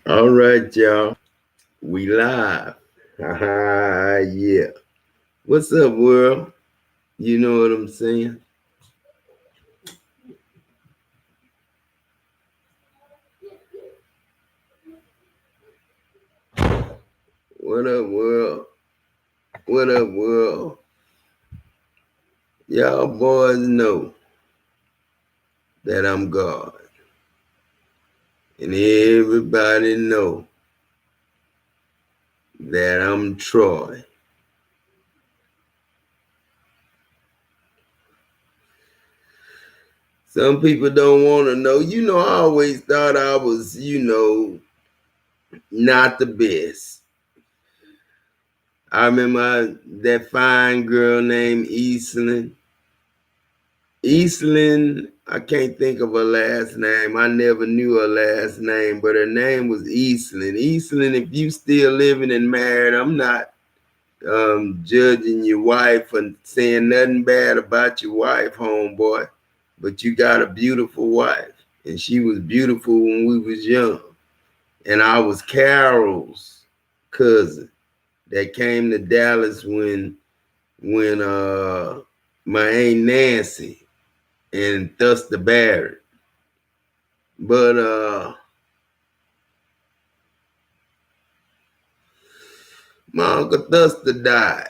All right, y'all. We live. Yeah. What's up, world? You know what I'm saying? What up, world? What up, world? Y'all boys know that I'm God. And everybody know that I'm Troy. Some people don't want to know. I always thought I was, not the best. I remember that fine girl named Eastland. Eastland, I can't think of her last name. I never knew her last name, but her name was Eastland. Eastland, if you still living and married, I'm not judging your wife and saying nothing bad about your wife, homeboy, but you got a beautiful wife, and she was beautiful when we was young. And I was Carol's cousin that came to Dallas when my Aunt Nancy and Thuster Barrett. But my Uncle Thuster died.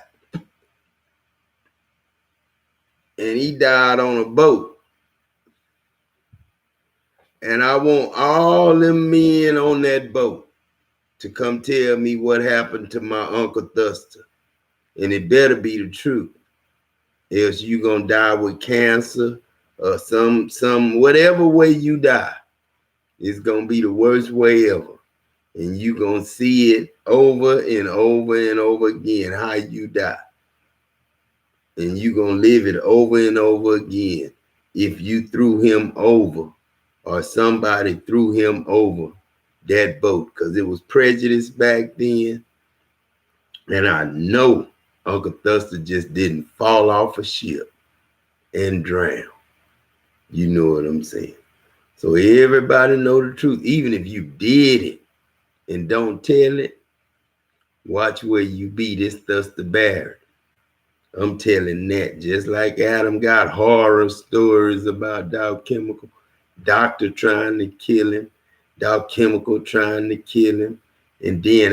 And he died on a boat. And I want all them men on that boat to come tell me what happened to my Uncle Thuster. And it better be the truth. Else you gonna die with cancer or some whatever way you die, it's gonna be the worst way ever. And you gonna see it over and over and over again how you die. And you gonna live it over and over again if you threw him over or somebody threw him over that boat, because it was prejudice back then. And I know Uncle Thuster just didn't fall off a ship and drown. You know what I'm saying? So everybody know the truth. Even if you did it and don't tell it, watch where you be. This Thuster Barrett. I'm telling that. Just like Adam got horror stories about Dow Chemical, doctor trying to kill him, Dow Chemical trying to kill him, and then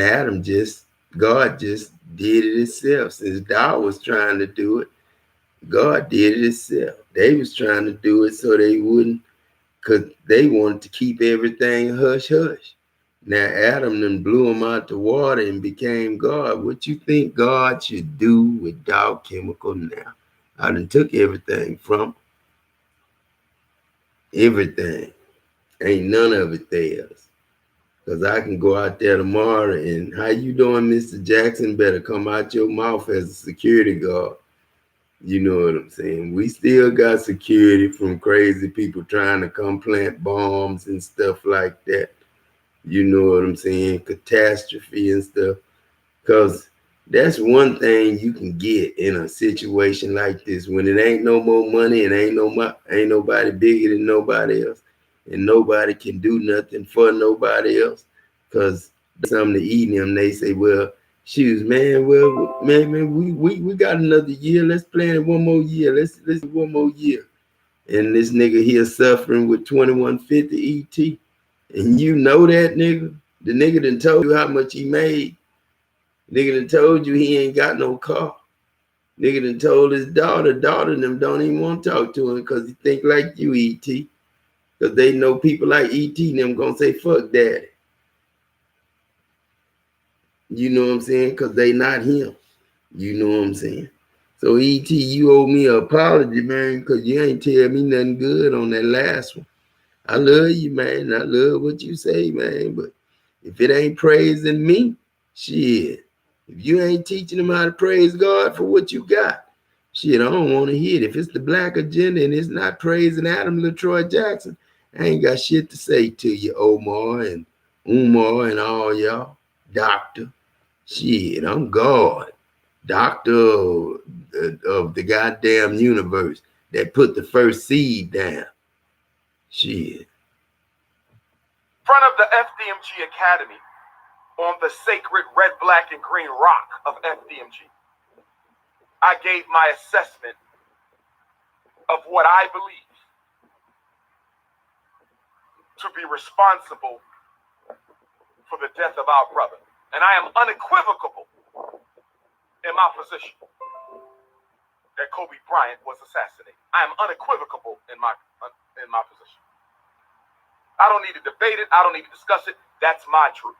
God just did it itself. Since Dow was trying to do it, God did it itself. They was trying to do it so they wouldn't, because they wanted to keep everything hush hush. Now Adam then blew him out the water and became God. What you think God should do with Dow Chemical now? I done took everything from everything. Ain't none of it theirs. Because I can go out there tomorrow and, how you doing, Mr. Jackson? Better come out your mouth as a security guard. You know what I'm saying? We still got security from crazy people trying to come plant bombs and stuff like that. You know what I'm saying? Catastrophe and stuff. Because that's one thing you can get in a situation like this when it ain't no more money and ain't nobody bigger than nobody else, and nobody can do nothing for nobody else. Because something to eat them, they say, well, shoes, man. Well, man, we got another year. Let's plan it one more year. Let's do one more year. And this nigga here suffering with 2150 ET. And you know that nigga. The nigga done told you how much he made. Nigga done told you he ain't got no car. Nigga done told his daughter them don't even want to talk to him because he think like you, E.T. Because they know people like E.T. them gonna say, fuck daddy. You know what I'm saying? Because they not him. You know what I'm saying? So E.T., you owe me an apology, man, because you ain't tell me nothing good on that last one. I love you, man. I love what you say, man. But if it ain't praising me, shit. If you ain't teaching them how to praise God for what you got, shit, I don't want to hear it. If it's the black agenda and it's not praising Adam LaTroy Jackson, I ain't got shit to say to you, Omar and Umar and all y'all. Doctor. Shit, I'm God. Doctor of the goddamn universe that put the first seed down. Shit. front of the FDMG Academy on the sacred red, black, and green rock of FDMG, I gave my assessment of what I believe to be responsible for the death of our brother. And I am unequivocal in my position that Kobe Bryant was assassinated. I am unequivocal in my position. I don't need to debate it. I don't need to discuss it. That's my truth.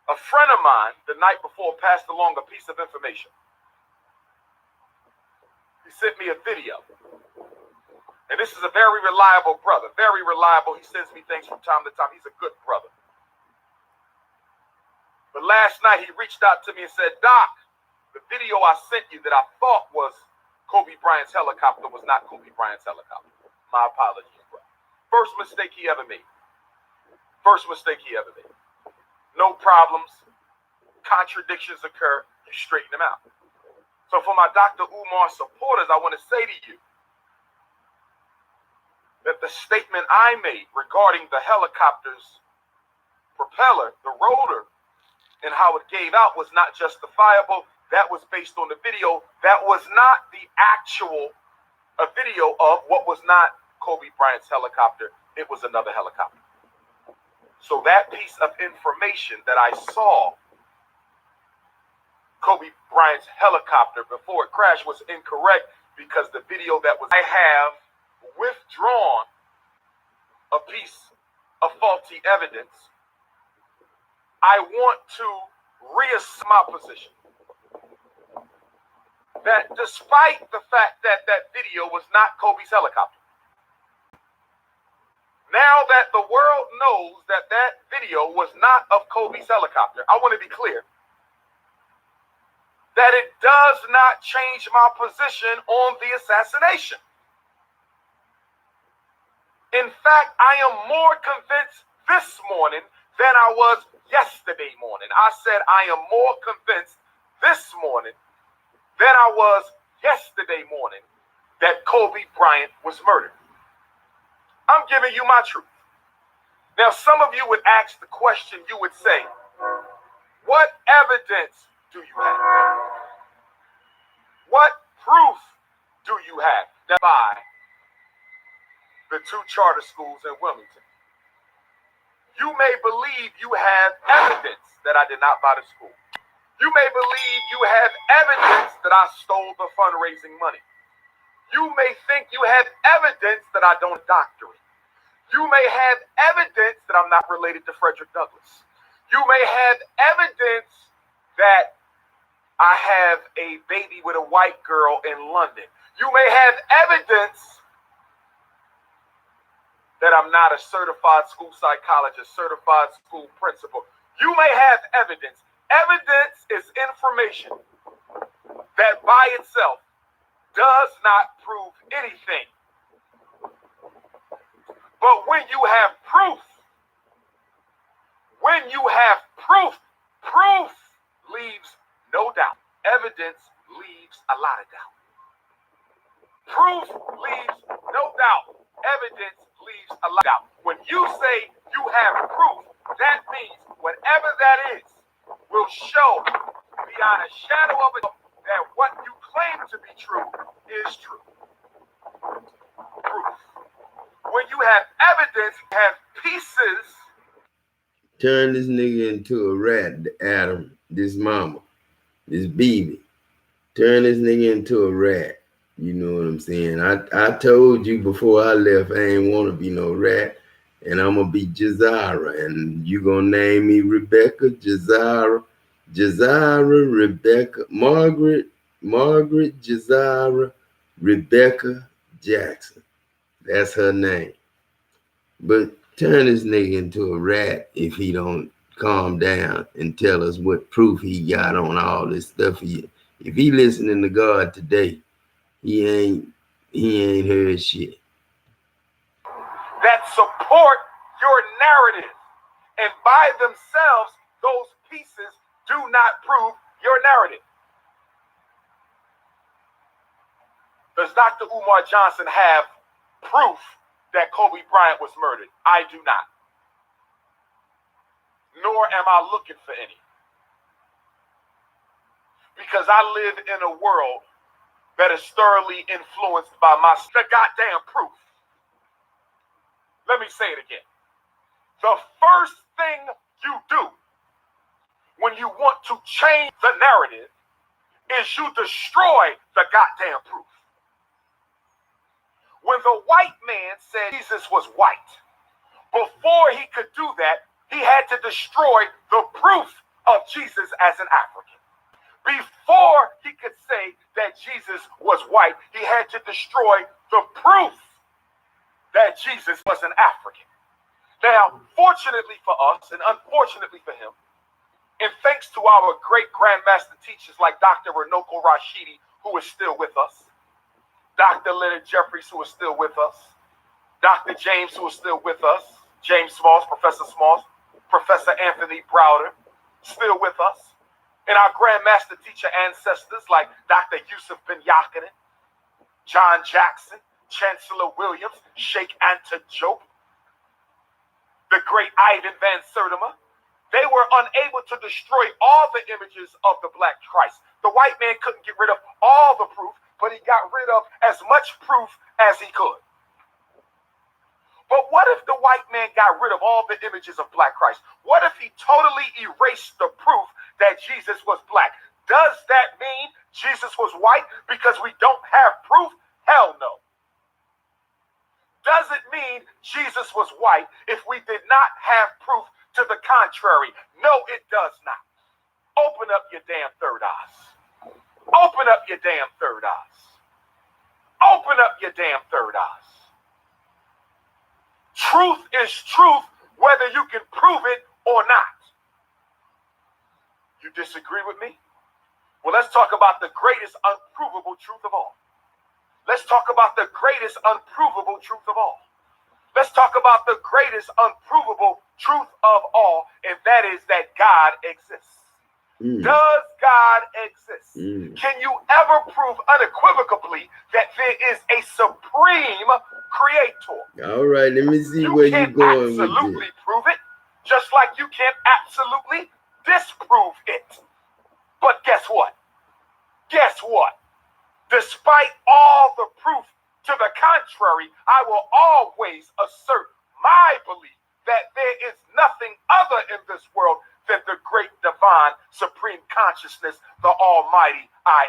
A friend of mine the night before passed along a piece of information. He sent me a video. And this is a very reliable brother. Very reliable. He sends me things from time to time. He's a good brother. But last night he reached out to me and said, Doc, the video I sent you that I thought was Kobe Bryant's helicopter was not Kobe Bryant's helicopter. My apologies, bro. First mistake he ever made. First mistake he ever made. No problems. Contradictions occur. You straighten them out. So for my Dr. Umar supporters, I want to say to you that the statement I made regarding the helicopter's propeller, the rotor, and how it gave out was not justifiable. That was based on the video. That was not the actual video of what was not Kobe Bryant's helicopter. It was another helicopter. So that piece of information that I saw Kobe Bryant's helicopter before it crashed was incorrect, because the video that was, I have withdrawn a piece of faulty evidence. I want to reassert my position that despite the fact that that video was not Kobe's helicopter, now that the world knows that that video was not of Kobe's helicopter, I want to be clear that it does not change my position on the assassination. In fact, I am more convinced this morning than I was yesterday morning. I said I am more convinced this morning than I was yesterday morning that Kobe Bryant was murdered. I'm giving you my truth. Now, some of you would ask the question, you would say, what evidence do you have? What proof do you have that by the two charter schools in Wilmington? You may believe you have evidence that I did not buy the school. You may believe you have evidence that I stole the fundraising money. You may think you have evidence that I don't doctorate. You may have evidence that I'm not related to Frederick Douglass. You may have evidence that I have a baby with a white girl in London. You may have evidence that I'm not a certified school psychologist, certified school principal. You may have evidence. Evidence is information that by itself does not prove anything. But when you have proof, proof leaves no doubt. Evidence leaves a lot of doubt. Proof leaves no doubt. Evidence leaves a lot of doubt. When you say you have proof, that means whatever that is will show beyond a shadow of a doubt that what you claim to be true is true. Proof. When you have evidence, you have pieces. Turn this nigga into a rat, Adam, this mama, this baby. Turn this nigga into a rat. You know what I'm saying? I told you before I left I ain't want to be no rat, and I'm going to be Jazara, and you going to name me Rebecca, Jazara, Rebecca, Margaret, Jazara, Rebecca Jackson. That's her name. But turn this nigga into a rat if he don't calm down and tell us what proof he got on all this stuff. If he listening to God today, he ain't heard shit. That support your narrative. And by themselves, those pieces do not prove your narrative. Does Dr. Umar Johnson have proof that Kobe Bryant was murdered. I do not. Nor am I looking for any. Because I live in a world that is thoroughly influenced by the goddamn proof. Let me say it again. The first thing you do when you want to change the narrative is you destroy the goddamn proof. When the white man said Jesus was white, before he could do that, he had to destroy the proof of Jesus as an African. Before he could say that Jesus was white, he had to destroy the proof that Jesus was an African. Now, fortunately for us and unfortunately for him, and thanks to our great grandmaster teachers like Dr. Runoko Rashidi, who is still with us, Dr. Leonard Jeffries, who is still with us, Dr. James, who is still with us, James Smalls, Professor Anthony Browder, still with us, and our grandmaster teacher ancestors like Dr. Yusuf Ben Yakinen, John Jackson, Chancellor Williams, Sheikh Anta Diop, the great Ivan Van Sertima. They were unable to destroy all the images of the Black Christ. The white man couldn't get rid of all the proof, but he got rid of as much proof as he could. But what if the white man got rid of all the images of Black Christ? What if he totally erased the proof that Jesus was black? Does that mean Jesus was white because we don't have proof? Hell no. Does it mean Jesus was white if we did not have proof to the contrary? No, it does not. Open up your damn third eyes. Open up your damn third eyes. Open up your damn third eyes. Truth is truth whether you can prove it or not. You disagree with me? Well, let's talk about the greatest unprovable truth of all. Let's talk about the greatest unprovable truth of all. Let's talk about the greatest unprovable truth of all, and that is that God exists. Does God exist? Can you ever prove unequivocally that there is a supreme creator? All right, let me see where you're going with this. You can't absolutely prove it, just like you can't absolutely disprove it. But guess what? Guess what? Despite all the proof to the contrary, I will always assert my belief that there is nothing other in this world than the great divine supreme consciousness, the almighty I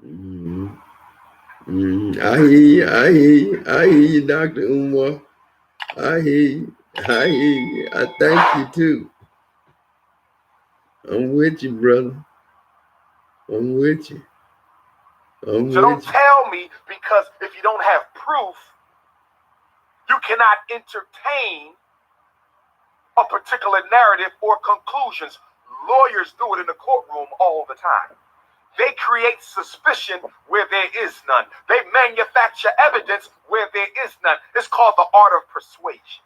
am. I hear you, Dr. Umar. I hear you. I thank you too. I'm with you, brother. I'm with you. So don't tell me, because if you don't have proof, you cannot entertain a particular narrative or conclusions. Lawyers do it in the courtroom all the time. They create suspicion where there is none. They manufacture evidence where there is none. It's called the art of persuasion.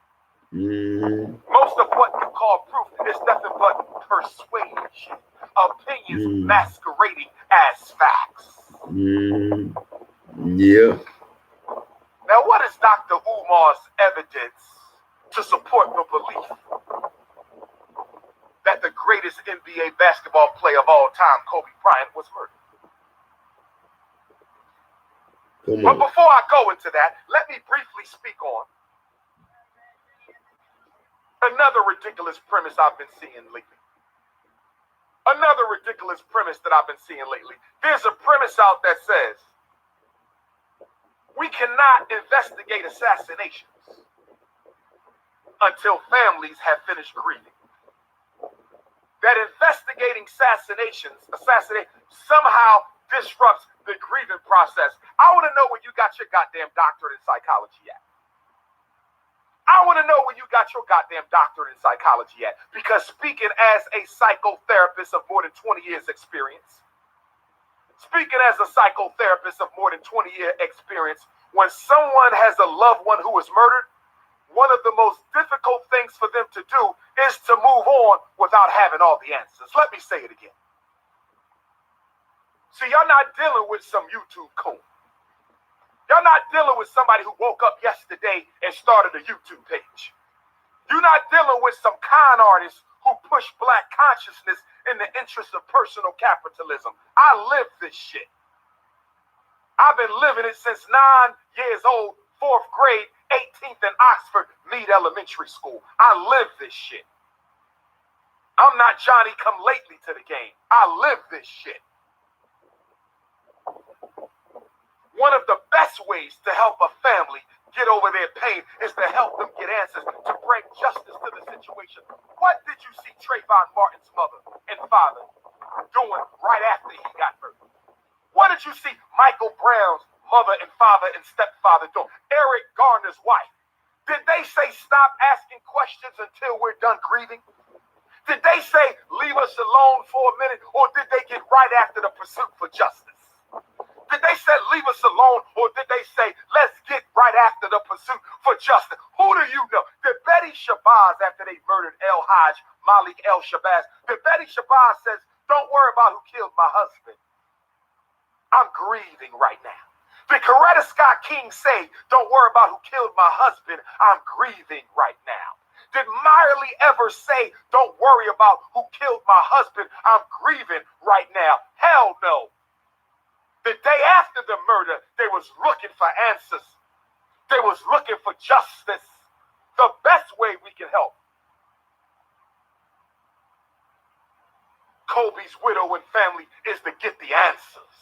Most of what you call proof is nothing but persuasion. Opinions masquerading as facts. Yeah. Now, what is Dr. Umar's evidence to support the belief that the greatest NBA basketball player of all time, Kobe Bryant, was murdered? But before I go into that, let me briefly speak on another ridiculous premise I've been seeing lately. Another ridiculous premise that I've been seeing lately. There's a premise out that says we cannot investigate assassinations until families have finished grieving. That investigating assassinations somehow disrupts the grieving process. I want to know where you got your goddamn doctorate in psychology at. I want to know where you got your goddamn doctorate in psychology at. Because speaking as a psychotherapist of more than 20 years experience, when someone has a loved one who is murdered, one of the most difficult things for them to do is to move on without having all the answers. Let me say it again. See, y'all not dealing with some YouTube coon. Y'all not dealing with somebody who woke up yesterday and started a YouTube page. You're not dealing with some con artists who push black consciousness in the interest of personal capitalism. I live this shit. I've been living it since 9 years old, 4th grade, 18th in Oxford, Meade Elementary School. I live this shit. I'm not Johnny come lately to the game. I live this shit. One of the best ways to help a family get over their pain is to help them get answers, to bring justice to the situation. What did you see Trayvon Martin's mother and father doing right after he got murdered? What did you see Michael Brown's mother and father and stepfather doing? Eric Garner's wife. Did they say stop asking questions until we're done grieving? Did they say leave us alone for a minute, or did they get right after the pursuit for justice? Did they say leave us alone, or did they say let's get right after the pursuit for justice? Who do you know? Did Betty Shabazz, after they murdered El Hajj, Malik El Shabazz, did Betty Shabazz says, don't worry about who killed my husband. I'm grieving right now. Did Coretta Scott King say, don't worry about who killed my husband, I'm grieving right now? Did Miley ever say, don't worry about who killed my husband, I'm grieving right now? Hell no. The day after the murder, they was looking for answers. They was looking for justice. The best way we can help Kobe's widow and family is to get the answers.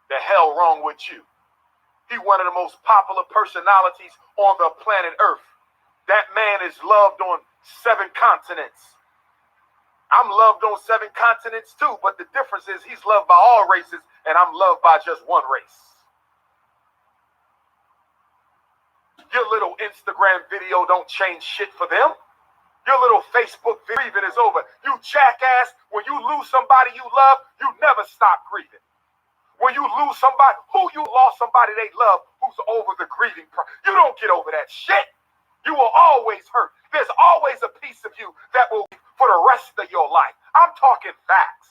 The hell wrong with you? He one of the most popular personalities on the planet Earth. That man is loved on 7 continents. I'm loved on 7 continents too, but the difference is he's loved by all races and I'm loved by just one race. Your little Instagram video don't change shit for them. Your little Facebook grieving is over. You jackass, when you lose somebody you love, you never stop grieving. When you lose somebody, you lost somebody they love who's over the grieving process. You don't get over that shit. You will always hurt. There's always a piece of you that will be for the rest of your life. I'm talking facts.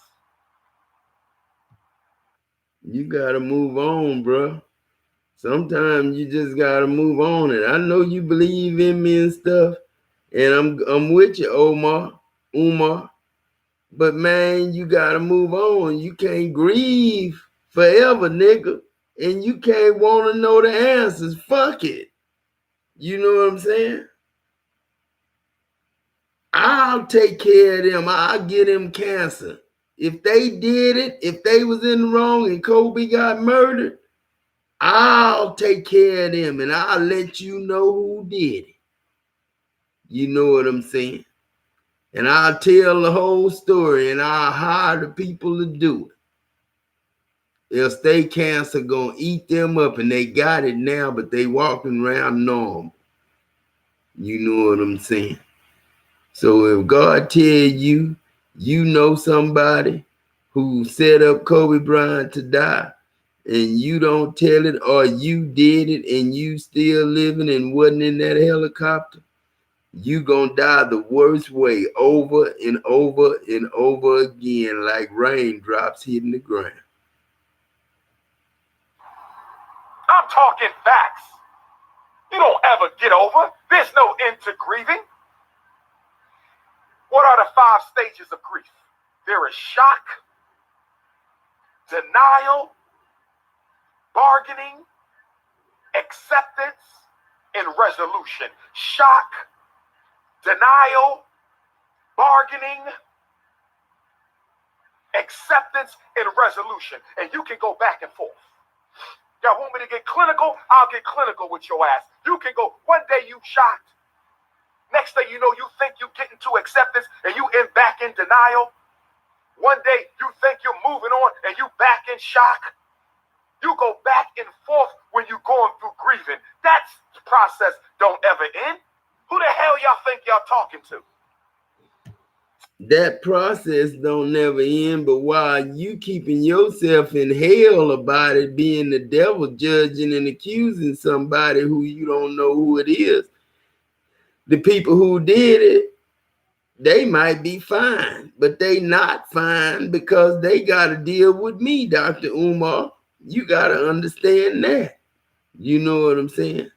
You gotta move on, bro. Sometimes you just gotta move on. And I know you believe in me and stuff, and I'm with you, Umar. But man, you gotta move on. You can't grieve forever, nigga, and you can't want to know the answers. Fuck it. You know what I'm saying? I'll take care of them. I'll get them cancer. If they did it, if they was in the wrong and Kobe got murdered, I'll take care of them and I'll let you know who did it. You know what I'm saying? And I'll tell the whole story and I'll hire the people to do it. Else they cancer gonna eat them up, and they got it now, but they walking around normal. You know what I'm saying? So if God tell you, you know somebody who set up Kobe Bryant to die, and you don't tell it, or you did it and you still living and wasn't in that helicopter, you gonna die the worst way over and over and over again, like raindrops hitting the ground. I'm talking facts. You don't ever get over. There's no end to grieving. What are the 5 stages of grief? There is shock, denial, bargaining, acceptance, and resolution. Shock, denial, bargaining, acceptance, and resolution. And you can go back and forth. Y'all want me to get clinical? I'll get clinical with your ass. You can go, one day you shocked. Next thing you know, you think you get into acceptance and you end back in denial. One day you think you're moving on and you back in shock. You go back and forth when you're going through grieving. That process don't ever end. Who the hell y'all think y'all talking to? That process don't never end, but while you keeping yourself in hell about it, being the devil, judging and accusing somebody who you don't know who it is, the people who did it, they might be fine, but they not fine because they got to deal with me, Dr. Umar. You gotta understand that. You know what I'm saying?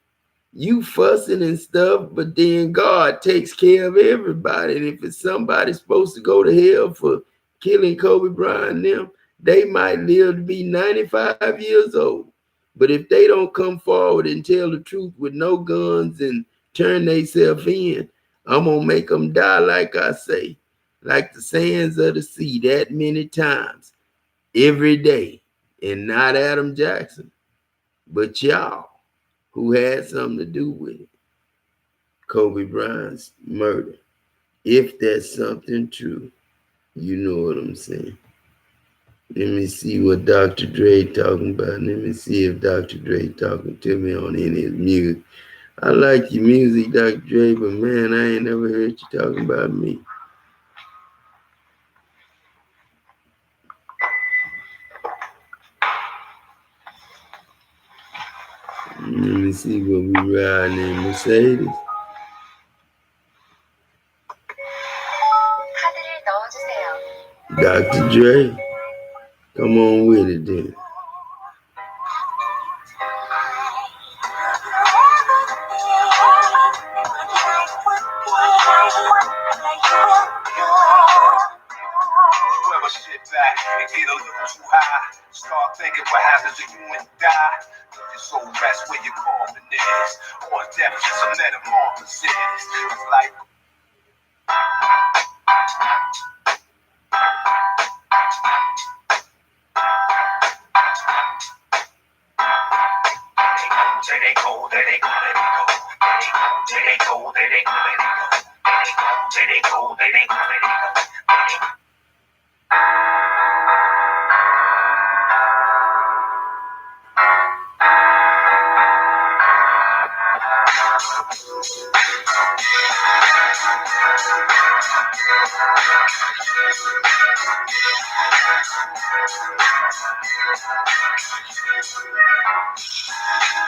You fussing and stuff, but then God takes care of everybody. And if it's somebody supposed to go to hell for killing Kobe Bryant and them, they might live to be 95 years old. But if they don't come forward and tell the truth with no guns and turn themselves in, I'm going to make them die, like I say, like the sands of the sea, that many times, every day. And not Adam Jackson, but y'all who had something to do with it. Kobe Bryant's murder. If that's something true, you know what I'm saying. Let me see what Dr. Dre talking about. Let me see if Dr. Dre talking to me on any of his music. I like your music, Dr. Dre, but man, I ain't never heard you talking about me. Let me see what we riding in Mercedes. Dr. Dre, come on with it then. Whoever sit back and get a little too high, start thinking what happens to you when you die. Does your soul rest where your coffin is, or is death just a metamorphosis? It's like they go, let it go, let it go. They go, let it go, let it go. They go, let it go, let it go.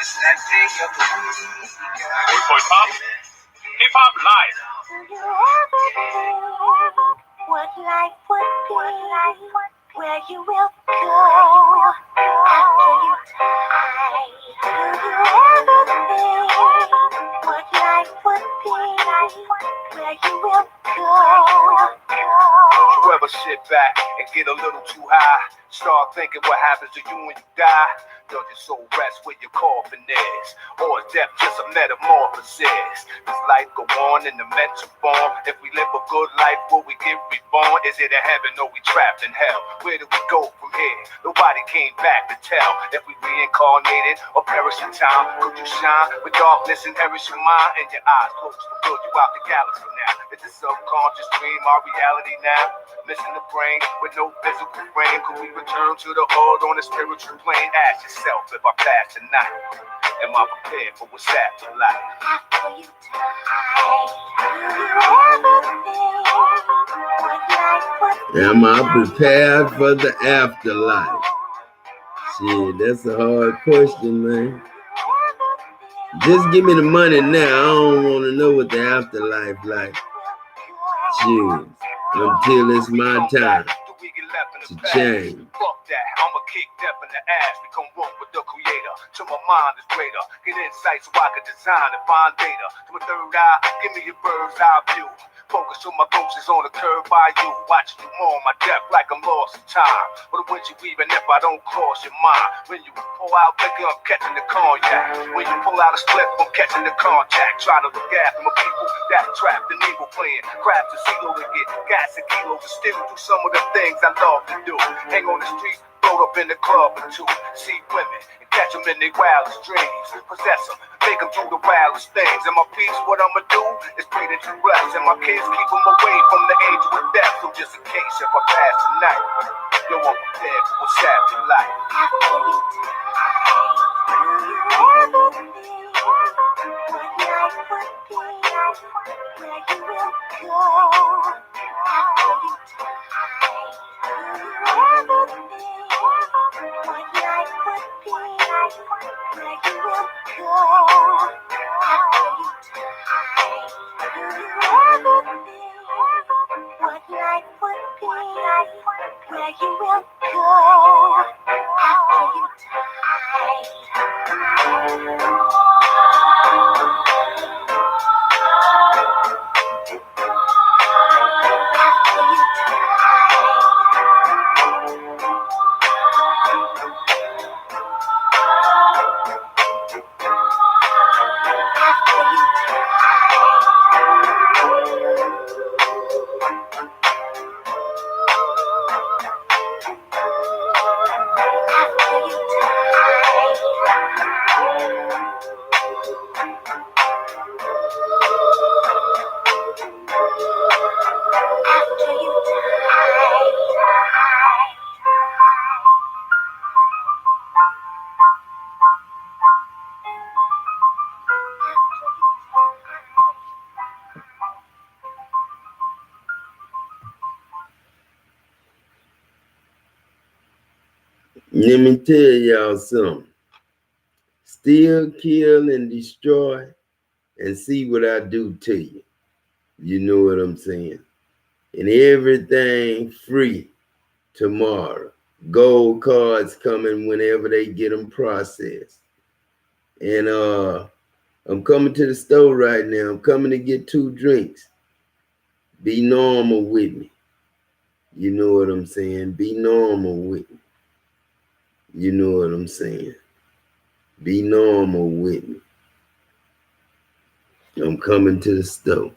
It's that day of the week. Boy Pop, Hip Hop Live. Do you ever think what life would be, where you will go after you die? Do you ever think what life would be, where you will go? You ever sit back and get a little too high, start thinking what happens to you when you die? Does your soul rest where your coffin is, or is death just a metamorphosis? Does life go on in the mental form? If we live a good life, will we get reborn? Is it a heaven or we trapped in hell? Where do we go from here? Nobody came back to tell if we reincarnated or perish in time. Could you shine with darkness and perish your mind and your eyes closed to build you out the galaxy now? Is the subconscious dream our reality now? Missing the brain with no physical frame. Could we return to the hood on the spiritual plane? Ask yourself, if I pass tonight, am I prepared for what's after life? After you die, do you ever think what life would be? Am I prepared for the afterlife? Shit, that's a hard question, man. Just give me the money now. I don't want to know what the afterlife like. Shit, until it's my time to change. Fuck that, I'ma kick death in the ass. Become one with the creator, till my mind is greater. Get insight so I can design and find data. To a third eye, give me your bird's eye view. Focus on my ghost is on the curve by you. Watching you more on my death like I'm lost in time. But when you even if I don't cross your mind. When you pull out liquor, I'm catching the cognac. When you pull out a split, I'm catching the contact. Try to look after my people that trapped in evil playing. Craft a zero to get gas and kilos and still do some of the things I love to do. Hang on the streets, float up in the club or two. See women and catch them in their wildest dreams. Possess them, make them do the wildest things. And my peace, what I'ma do is pray that you bless. And my kids keep them away from the age of death. So just in case if I pass tonight, yo, I'm prepared for what's after life. After you die, do you ever think what life would be, where you will go after you die? Do you ever think what life would be, where you will go after you die? Do you ever think what life would be, where you will go after Let me tell y'all something. Steal, kill, and destroy, and see what I do to you. You know what I'm saying? And everything free tomorrow. Gold cards coming whenever they get them processed. And I'm coming to the store right now. I'm coming to get 2 drinks. Be normal with me. You know what I'm saying? Be normal with me. You know what I'm saying? Be normal with me. I'm coming to the store.